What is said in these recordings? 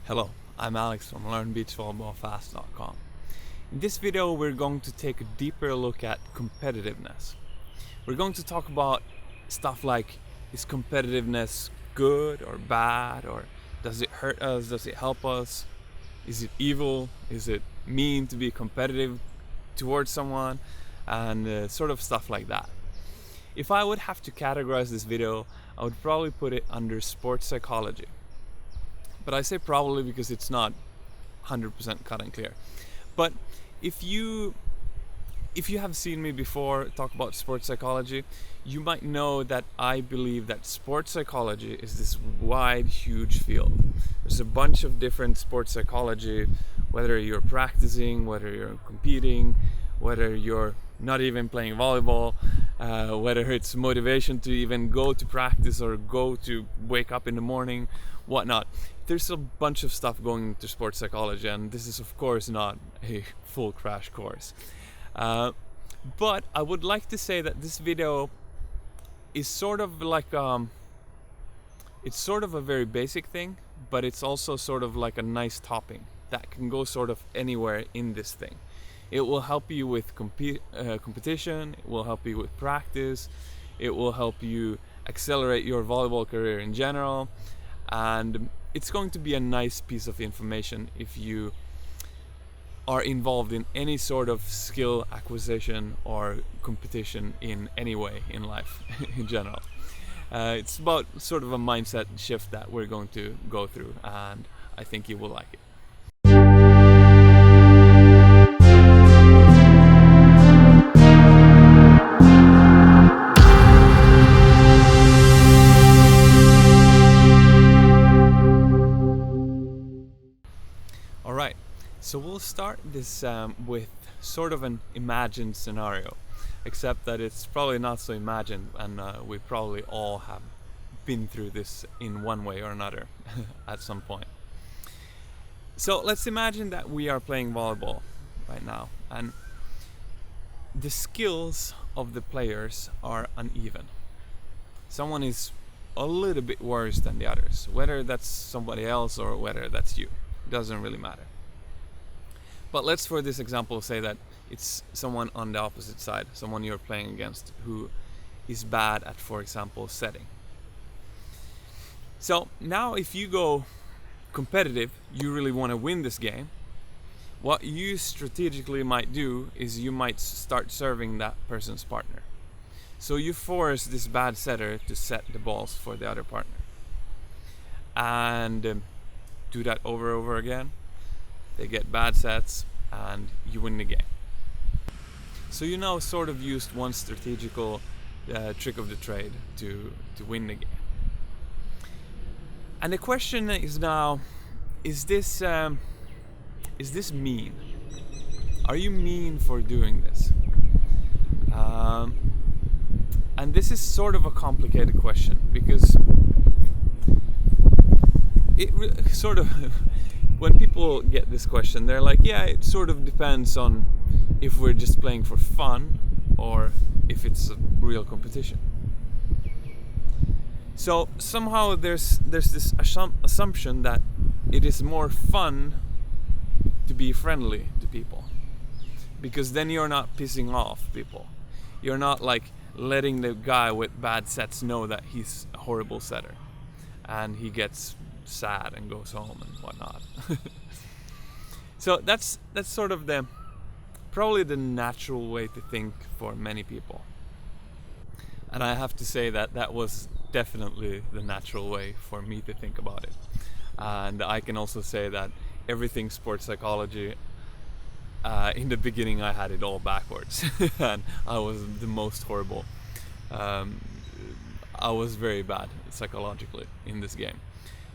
Hello, I'm Alex from LearnBeachVolleyballFast.com. In this video we're going to take a deeper look at competitiveness. We're going to talk about stuff like, is competitiveness good or bad, or does it hurt us, does it help us, is it evil, is it mean to be competitive towards someone, and sort of stuff like that. If I would have to categorize this video, I would probably put it under sports psychology. But I say probably because it's not 100% cut and clear. But if you have seen me before talk about sports psychology, you might know that I believe that sports psychology is this wide, huge field. There's a bunch of different sports psychology, whether you're practicing, whether you're competing, whether you're not even playing volleyball, whether it's motivation to even go to practice or go to wake up in the morning, whatnot. There's a bunch of stuff going into sports psychology, and this is of course not a full crash course. But I would like to say that this video is sort of like it's sort of a very basic thing, but it's also sort of like a nice topping that can go sort of anywhere in this thing. It will help you with competition, it will help you with practice, it will help you accelerate your volleyball career in general, and it's going to be a nice piece of information if you are involved in any sort of skill acquisition or competition in any way in life in general. It's about sort of a mindset shift that we're going to go through, and I think you will like it. Alright, so we'll start this with sort of an imagined scenario, except that it's probably not so imagined, and we probably all have been through this in one way or another at some point. So let's imagine that we are playing volleyball right now, and the skills of the players are uneven. Someone is a little bit worse than the others, whether that's somebody else or whether that's you. Doesn't really matter. But let's, for this example, say that it's someone on the opposite side, someone you're playing against who is bad at, for example, setting. So now if you go competitive, you really want to win this game, what you strategically might do is you might start serving that person's partner. So you force this bad setter to set the balls for the other partner. And do that over and over again. They get bad sets and you win the game. So you now sort of used one strategical trick of the trade to win the game. And the question is now, is this mean? Are you mean for doing this? And this is sort of a complicated question, because it sort of when people get this question, they're like, yeah, it sort of depends on if we're just playing for fun or if it's a real competition. So somehow there's this assumption that it is more fun to be friendly to people, because then you're not pissing off people. You're not like letting the guy with bad sets know that he's a horrible setter and he gets sad and goes home and whatnot. So that's sort of probably the natural way to think for many people. And I have to say that was definitely the natural way for me to think about it. And I can also say that everything sports psychology, in the beginning I had it all backwards and I was the most horrible. I was very bad psychologically in this game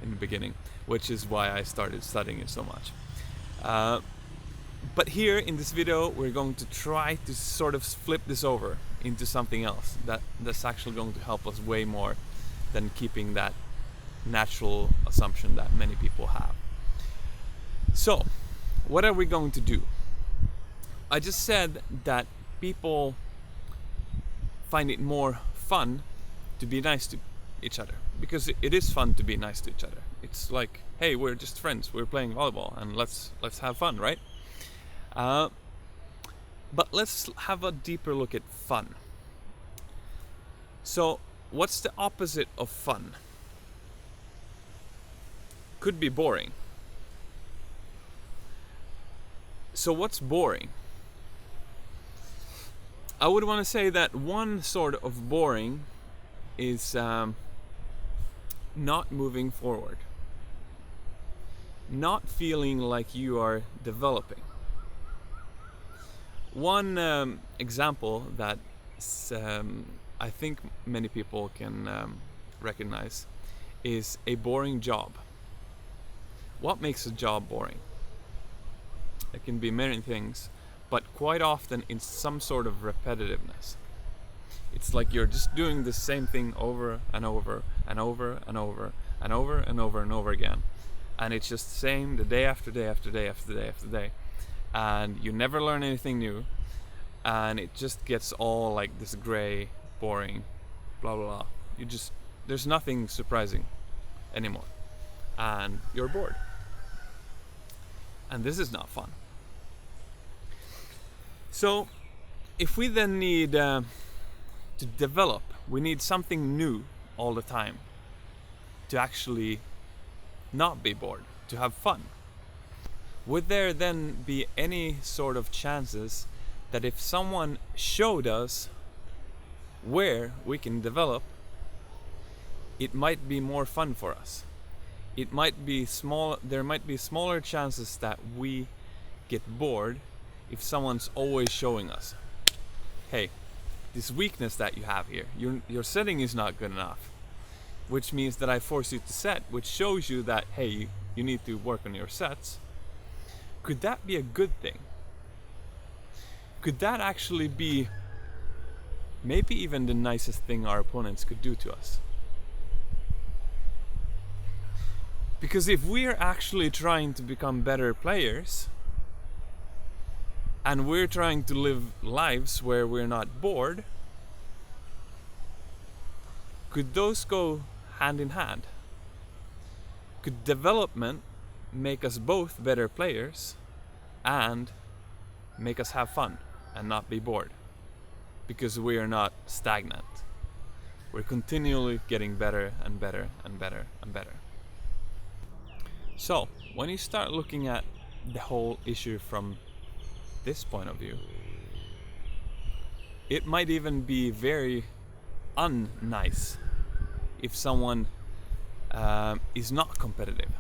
in the beginning, which is why I started studying it so much. But here in this video we're going to try to sort of flip this over into something else that's actually going to help us way more than keeping that natural assumption that many people have. So what are we going to do? I just said that people find it more fun to be nice to each other, because it is fun to be nice to each other. It's like, hey, we're just friends, we're playing volleyball, and let's have fun, right? But let's have a deeper look at fun. So, what's the opposite of fun? Could be boring. So what's boring? I would want to say that one sort of boring is not moving forward. Not feeling like you are developing. One example that I think many people can recognize is a boring job. What makes a job boring? It can be many things, but quite often it's some sort of repetitiveness. It's like you're just doing the same thing over and over and over and over and over and over and over again. And it's just the same the day after day after day after day after day. And you never learn anything new. And it just gets all like this gray, boring, blah blah blah. There's nothing surprising anymore. And you're bored. And this is not fun. So, if we then need to develop, we need something new all the time to actually not be bored, to have fun. Would there then be any sort of chances that if someone showed us where we can develop, it might be more fun for us? It might be there might be smaller chances that we get bored if someone's always showing us, hey, this weakness that you have here, your setting is not good enough, which means that I force you to set, which shows you that, hey, you need to work on your sets. Could that be a good thing? Could that actually be maybe even the nicest thing our opponents could do to us? Because if we're actually trying to become better players, and we're trying to live lives where we're not bored, could those go hand in hand? Could development make us both better players and make us have fun and not be bored? Because we are not stagnant. We're continually getting better and better and better and better. So, when you start looking at the whole issue from this point of view, it might even be very unnice if someone is not competitive,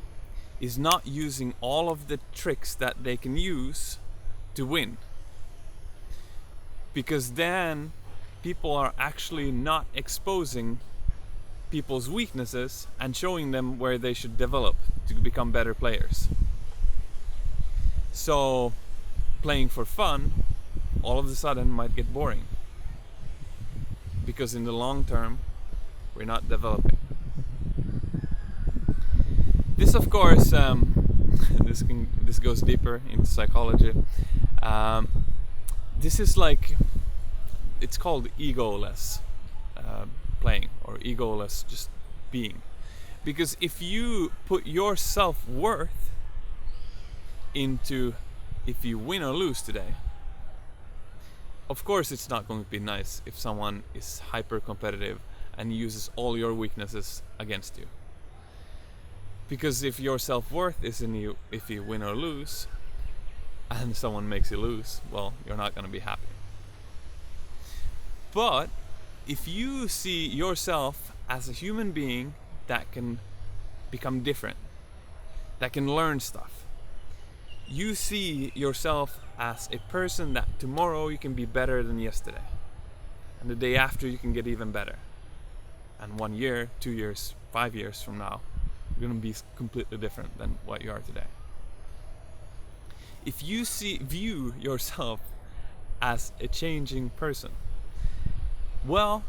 is not using all of the tricks that they can use to win. Because then people are actually not exposing people's weaknesses and showing them where they should develop to become better players. So playing for fun all of a sudden might get boring, because in the long term we're not developing. This of course this goes deeper into psychology. This is like, it's called egoless playing, or egoless just being. Because if you put your self-worth into if you win or lose today, of course it's not going to be nice if someone is hyper competitive and uses all your weaknesses against you. Because if your self-worth is in you, if you win or lose, and someone makes you lose, well, you're not going to be happy. But if you see yourself as a human being that can become different, that can learn stuff, you see yourself as a person that tomorrow you can be better than yesterday, and the day after you can get even better, and 1 year, 2 years, 5 years from now you're going to be completely different than what you are today. If you view yourself as a changing person, well,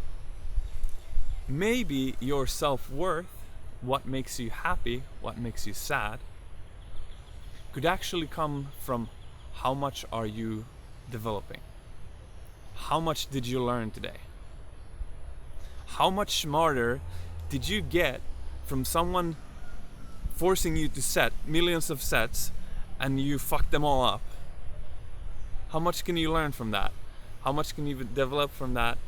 maybe your self-worth, what makes you happy, what makes you sad, could actually come from how much are you developing? How much did you learn today? How much smarter did you get from someone forcing you to set millions of sets and you fuck them all up. How much can you learn from that? How much can you develop from that?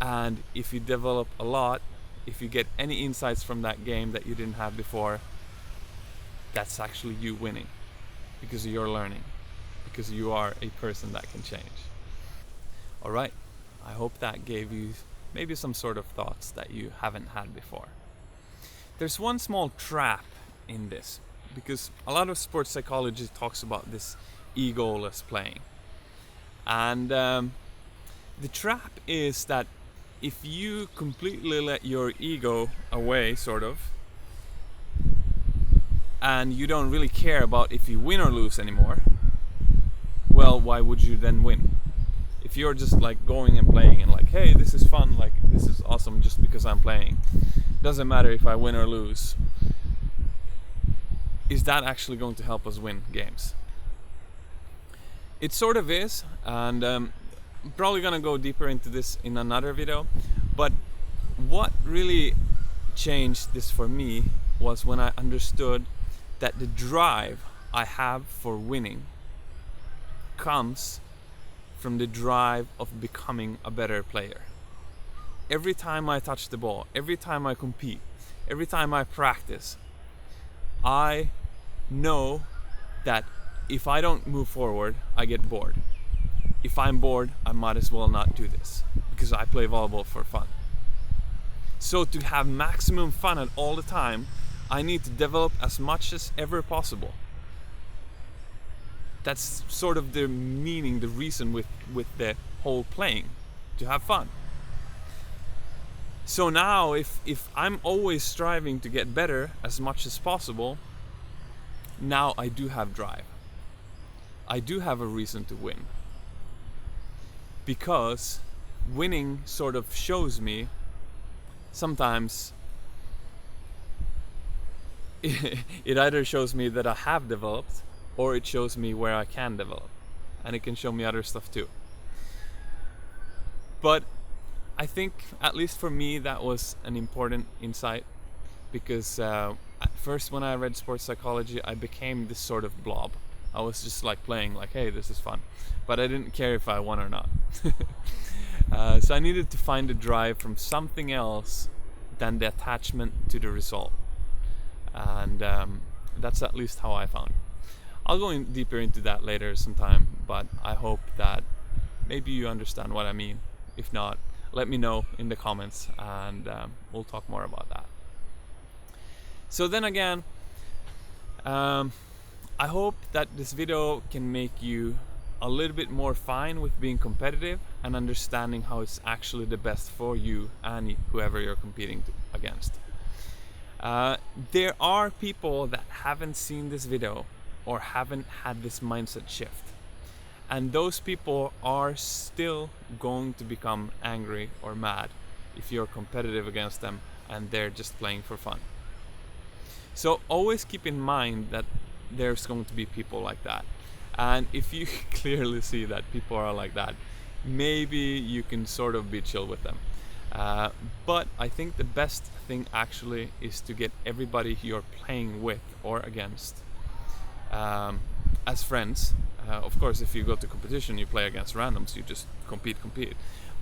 And if you develop a lot, if you get any insights from that game that you didn't have before, that's actually you winning, because you're learning, because you are a person that can change. Alright, I hope that gave you maybe some sort of thoughts that you haven't had before. There's one small trap in this, because a lot of sports psychology talks about this egoless playing. And the trap is that if you completely let your ego away, sort of, and you don't really care about if you win or lose anymore, well, why would you then win? If you're just like going and playing and like, hey, this is fun, like this is awesome just because I'm playing, doesn't matter if I win or lose, is that actually going to help us win games? It sort of is, and I'm probably gonna go deeper into this in another video, but what really changed this for me was when I understood that the drive I have for winning comes from the drive of becoming a better player. Every time I touch the ball, every time I compete, every time I practice, I know that if I don't move forward, I get bored. If I'm bored, I might as well not do this, because I play volleyball for fun. So to have maximum fun at all the time, I need to develop as much as ever possible. That's sort of the meaning, the reason with the whole playing, to have fun. So now if I'm always striving to get better as much as possible, now I do have drive. I do have a reason to win. Because winning sort of shows me sometimes it either shows me that I have developed, or it shows me where I can develop, and it can show me other stuff too. But I think, at least for me, that was an important insight, because at first when I read sports psychology, I became this sort of blob. I was just like playing like, hey, this is fun, but I didn't care if I won or not. So I needed to find a drive from something else than the attachment to the result. And that's at least how I found. I'll go in deeper into that later sometime, but I hope that maybe you understand what I mean. If not, let me know in the comments, and we'll talk more about that. So then again, I hope that this video can make you a little bit more fine with being competitive and understanding how it's actually the best for you and whoever you're competing against. There are people that haven't seen this video or haven't had this mindset shift, and those people are still going to become angry or mad if you're competitive against them and they're just playing for fun. So always keep in mind that there's going to be people like that, and if you clearly see that people are like that, maybe you can sort of be chill with them. But I think the best thing actually is to get everybody you're playing with or against as friends. Of course, if you go to competition, you play against randoms, you just compete.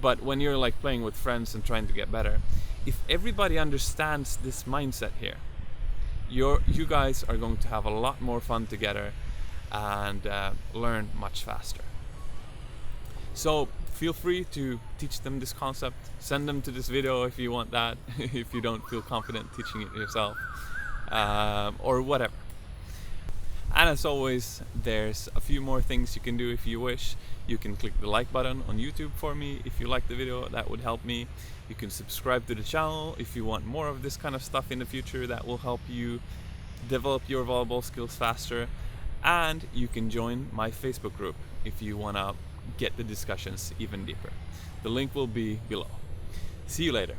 But when you're like playing with friends and trying to get better, if everybody understands this mindset here, you guys are going to have a lot more fun together and learn much faster. So feel free to teach them this concept. Send them to this video if you want that, if you don't feel confident teaching it yourself, or whatever. And as always, there's a few more things you can do if you wish. You can click the like button on YouTube for me if you like the video, that would help me. You can subscribe to the channel if you want more of this kind of stuff in the future that will help you develop your volleyball skills faster. And you can join my Facebook group if you want to get the discussions even deeper. The link will be below. See you later.